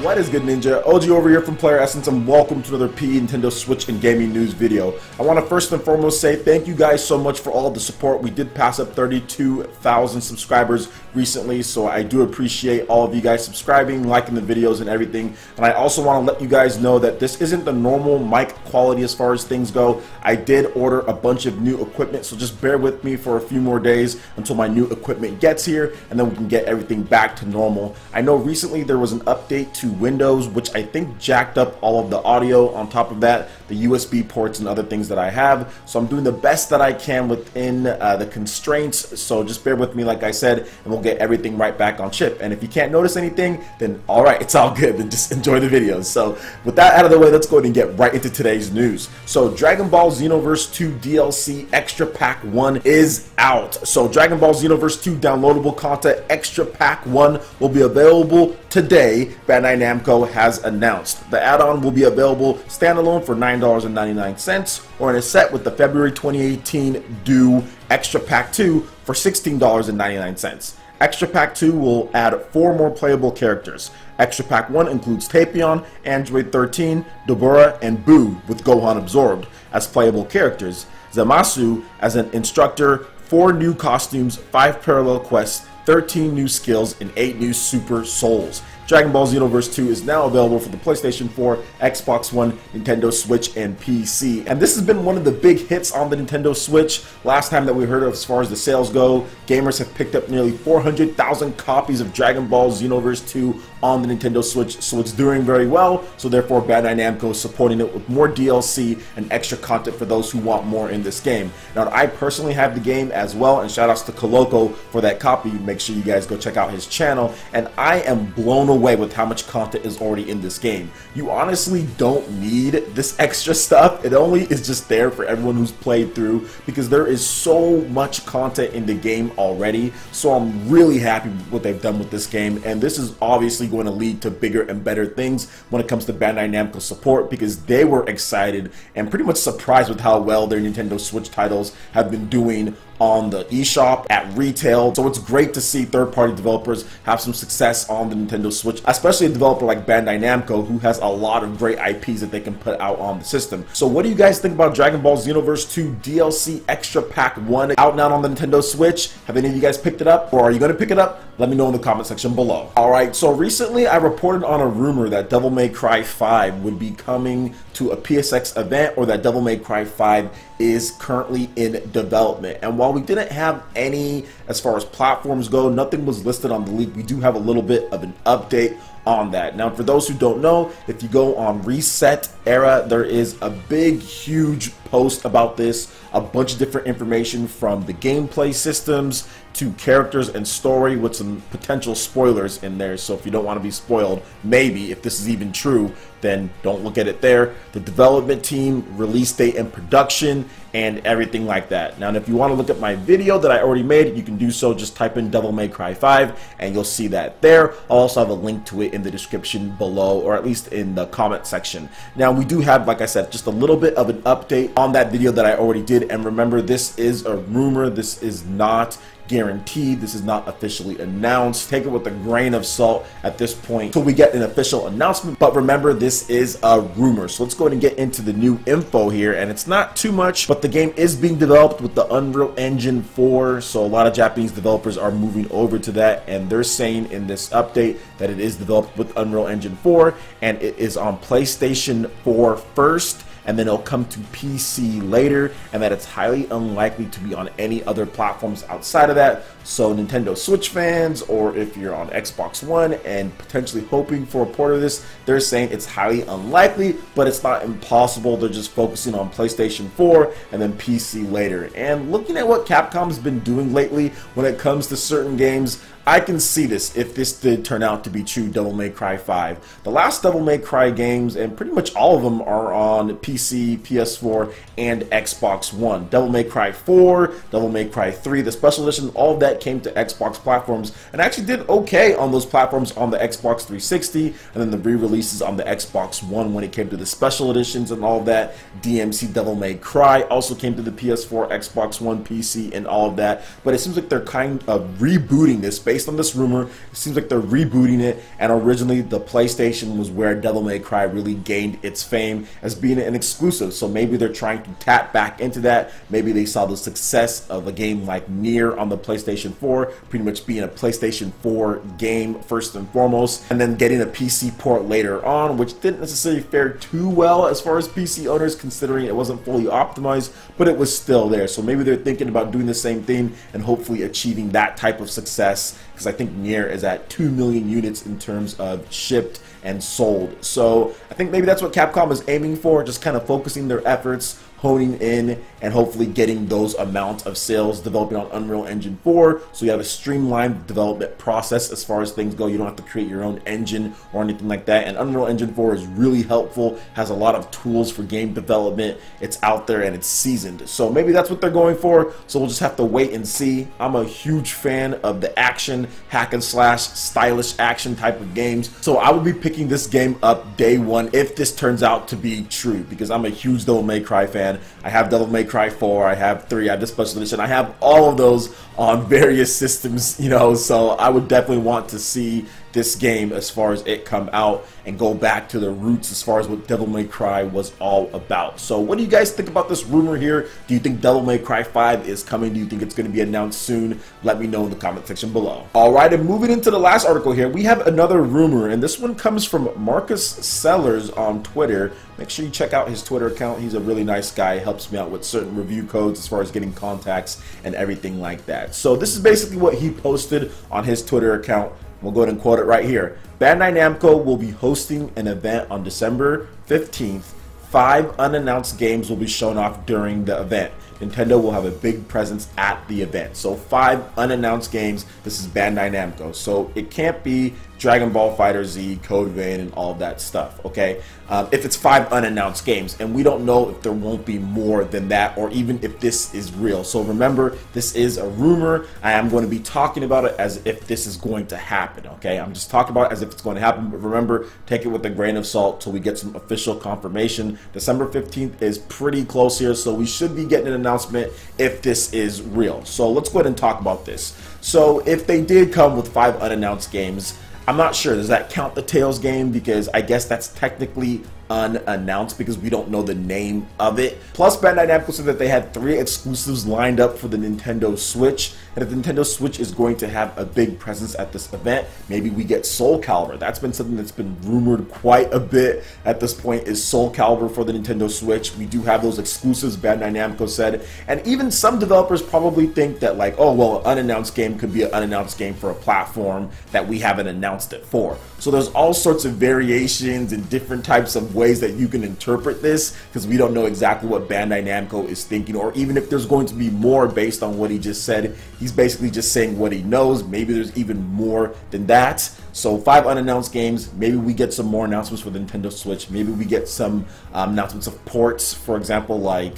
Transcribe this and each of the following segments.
What is good, Ninja? OG over here from Player Essence, and welcome to another Nintendo Switch and gaming news video. I want to first and foremost say thank you guys so much for all the support. We did pass up 32,000 subscribers recently, so I do appreciate all of you guys subscribing, liking the videos and everything. And I also want to let you guys know that this isn't the normal mic quality as far as things go. I did order a bunch of new equipment, so just bear with me for a few more days until my new equipment gets here, and then we can get everything back to normal. I know recently there was an update to Windows, which I think jacked up all of the audio. On top of that, the USB ports and other things that I have. So I'm doing the best that I can within the constraints. So just bear with me, like I said, and we'll get everything right back on chip. And if you can't notice anything, then all right, it's all good. Then just enjoy the videos. So with that out of the way, let's go ahead and get right into today's news. So Dragon Ball Xenoverse 2 DLC Extra Pack 1 is out. So Dragon Ball Xenoverse 2 downloadable content Extra Pack 1 will be available today. Bandai Namco has announced. The add-on will be available standalone for $9.99 or in a set with the February 2018 due Extra Pack 2 for $16.99. Extra Pack 2 will add 4 more playable characters. Extra Pack 1 includes Tapion, Android 13, Dobura, and Boo with Gohan absorbed as playable characters, Zamasu as an instructor, 4 new costumes, 5 parallel quests, 13 new skills, and 8 new Super Souls. Dragon Ball Xenoverse 2 is now available for the PlayStation 4, Xbox One, Nintendo Switch, and PC. And this has been one of the big hits on the Nintendo Switch. Last time that we heard of as far as the sales go, gamers have picked up nearly 400,000 copies of Dragon Ball Xenoverse 2 on the Nintendo Switch, so it's doing very well. So therefore Bandai Namco is supporting it with more DLC and extra content for those who want more in this game. Now I personally have the game as well, and shout outs to Coloco for that copy. Make sure you guys go check out his channel, and I am blown away with how much content is already in this game. You honestly don't need this extra stuff. It only is just there for everyone who's played through, because there is so much content in the game already. So I'm really happy with what they've done with this game, and this is obviously going to lead to bigger and better things when it comes to Bandai Namco support, because they were excited and pretty much surprised with how well their Nintendo Switch titles have been doing on the eShop, at retail. So it's great to see third-party developers have some success on the Nintendo Switch, especially a developer like Bandai Namco, who has a lot of great IPs that they can put out on the system. So what do you guys think about Dragon Ball Xenoverse 2 DLC Extra Pack 1 out now on the Nintendo Switch? Have any of you guys picked it up, or are you going to pick it up? Let me know in the comment section below. Alright, so recently I reported on a rumor that Devil May Cry 5 would be coming to a PSX event, or that Devil May Cry 5 is currently in development. And while we didn't have any as far as platforms go, nothing was listed on the leak, we do have a little bit of an update on that. Now for those who don't know, if you go on Reset Era, there is a big huge post about this, a bunch of different information from the gameplay systems to characters and story, with some potential spoilers in there. So if you don't want to be spoiled, maybe if this is even true, then don't look at it there. The development team, release date and production, and everything like that. Now if you want to look at my video that I already made, you can do so. Just type in Devil May Cry 5 and you'll see that there. I'll also have a link to it in the description below, or at least in the comment section. Now we do have, like I said, just a little bit of an update on that video that I already did. And remember, this is a rumor. This is not guaranteed. This is not officially announced. Take it with a grain of salt at this point until we get an official announcement. But remember, this is a rumor. So let's go ahead and get into the new info here. And it's not too much, but the game is being developed with the Unreal Engine 4. So a lot of Japanese developers are moving over to that, and they're saying in this update that it is developed with Unreal Engine 4, and it is on PlayStation 4 first, and then it'll come to PC later, and that it's highly unlikely to be on any other platforms outside of that. So Nintendo Switch fans, or if you're on Xbox One and potentially hoping for a port of this, they're saying it's highly unlikely, but it's not impossible. They're just focusing on PlayStation 4 and then PC later. And looking at what Capcom's been doing lately when it comes to certain games, I can see this if this did turn out to be true. Devil May Cry 5. The last Devil May Cry games, and pretty much all of them, are on PC PC, PS4, and Xbox One. Devil May Cry 4, Devil May Cry 3, the special edition, all of that came to Xbox platforms and actually did okay on those platforms on the Xbox 360, and then the re-releases on the Xbox One when it came to the special editions and all of that. DMC Devil May Cry also came to the PS4, Xbox One, PC, and all of that. But it seems like they're kind of rebooting this. Based on this rumor, it seems like they're rebooting it, and originally the PlayStation was where Devil May Cry really gained its fame as being an exclusive. So maybe they're trying to tap back into that. Maybe they saw the success of a game like Nier on the PlayStation 4, pretty much being a PlayStation 4 game first and foremost, and then getting a PC port later on, which didn't necessarily fare too well as far as PC owners, considering it wasn't fully optimized, but it was still there. So maybe they're thinking about doing the same thing and hopefully achieving that type of success, because I think Nier is at 2 million units in terms of shipped and sold. So I think maybe that's what Capcom is aiming for, just kind of focusing their efforts, honing in, and hopefully getting those amounts of sales, developing on Unreal Engine 4, so you have a streamlined development process as far as things go. You don't have to create your own engine or anything like that, and Unreal Engine 4 is really helpful, has a lot of tools for game development. It's out there and it's seasoned, so maybe that's what they're going for. So we'll just have to wait and see. I'm a huge fan of the action, hack and slash, stylish action type of games, so I would be picking this game up day one if this turns out to be true, because I'm a huge Devil May Cry fan. I have Devil May Cry 4, I have 3, I have the special edition, I have all of those on various systems, you know, so I would definitely want to see this game as far as it come out and go back to the roots as far as what Devil May Cry was all about. So what do you guys think about this rumor here? Do you think Devil May Cry 5 is coming? Do you think it's going to be announced soon? Let me know in the comment section below. Alright, and moving into the last article here, we have another rumor, and this one comes from Marcus Sellers on Twitter. Make sure you check out his Twitter account. He's a really nice guy, helps me out with certain review codes as far as getting contacts and everything like that. So this is basically what he posted on his Twitter account. We'll go ahead and quote it right here. Bandai Namco will be hosting an event on December 15th. 5 unannounced games will be shown off during the event. Nintendo will have a big presence at the event. So 5 unannounced games. This is Bandai Namco. So it can't be Dragon Ball FighterZ, Code Vein, and all of that stuff, okay? If it's 5 unannounced games, and we don't know if there won't be more than that, or even if this is real. So remember, this is a rumor. I am going to be talking about it as if this is going to happen, okay? I'm just talking about it as if it's going to happen, but remember, take it with a grain of salt till we get some official confirmation. December 15th is pretty close here, so we should be getting an announcement if this is real. So let's go ahead and talk about this. So if they did come with 5 unannounced games, I'm not sure, does that count the Tales game? Because I guess that's technically unannounced because we don't know the name of it. Plus, Bandai Namco said that they had 3 exclusives lined up for the Nintendo Switch, and if the Nintendo Switch is going to have a big presence at this event, maybe we get Soulcalibur. That's been something that's been rumored quite a bit at this point, is Soulcalibur for the Nintendo Switch. We do have those exclusives, Bandai Namco said, and even some developers probably think that, like, oh well, an unannounced game could be an unannounced game for a platform that we haven't announced it for. So there's all sorts of variations and different types of ways that you can interpret this, because we don't know exactly what Bandai Namco is thinking, or even if there's going to be more based on what he just said. He's basically just saying what he knows. Maybe there's even more than that. So 5 unannounced games. Maybe we get some more announcements for the Nintendo Switch. Maybe we get some announcements of ports, for example, like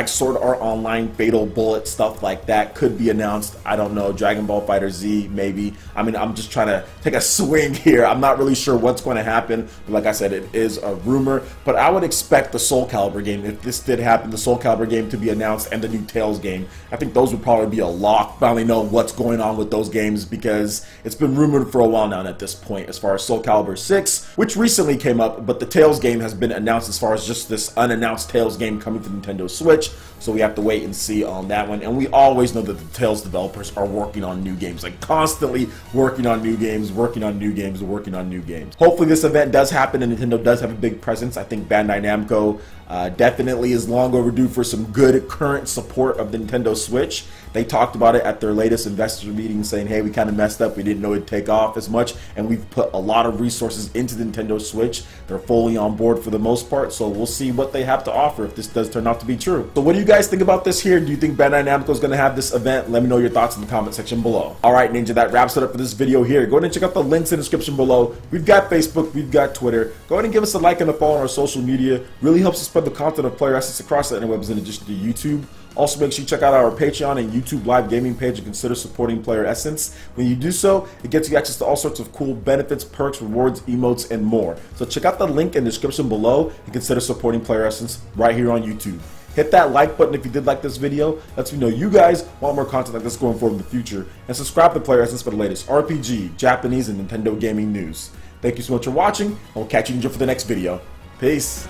Sword Art Online, Fatal Bullet, stuff like that could be announced. I don't know, Dragon Ball FighterZ, maybe. I mean, I'm just trying to take a swing here. I'm not really sure what's going to happen, but like I said, it is a rumor. But I would expect the Soulcalibur game, if this did happen, the Soulcalibur game to be announced, and the new Tales game. I think those would probably be a lock. Finally know what's going on with those games, because it's been rumored for a while now at this point as far as Soulcalibur 6, which recently came up, but the Tales game has been announced as far as just this unannounced Tales game coming to Nintendo Switch. So we have to wait and see on that one. And we always know that the Tales developers are working on new games, like constantly working on new games, working on new games, working on new games. Hopefully this event does happen and Nintendo does have a big presence. I think Bandai Namco definitely is long overdue for some good current support of the Nintendo Switch. They talked about it at their latest investor meeting, saying, hey, we kind of messed up. We didn't know it'd take off as much, and we've put a lot of resources into the Nintendo Switch. They're fully on board for the most part, so we'll see what they have to offer if this does turn out to be true. So what do you guys think about this here? Do you think Bandai Namco is going to have this event? Let me know your thoughts in the comment section below. Alright, Ninja, that wraps it up for this video here. Go ahead and check out the links in the description below. We've got Facebook, we've got Twitter. Go ahead and give us a like and a follow on our social media. Really helps us spread the content of Player Essence across the interwebs in addition to YouTube. Also, make sure you check out our Patreon and YouTube live gaming page and consider supporting Player Essence. When you do so, it gets you access to all sorts of cool benefits, perks, rewards, emotes, and more. So check out the link in the description below and consider supporting Player Essence right here on YouTube. Hit that like button if you did like this video. Lets me know you guys want more content like this going forward in the future. And subscribe to Player Essence for the latest RPG, Japanese, and Nintendo gaming news. Thank you so much for watching, and we'll catch you for the next video. Peace.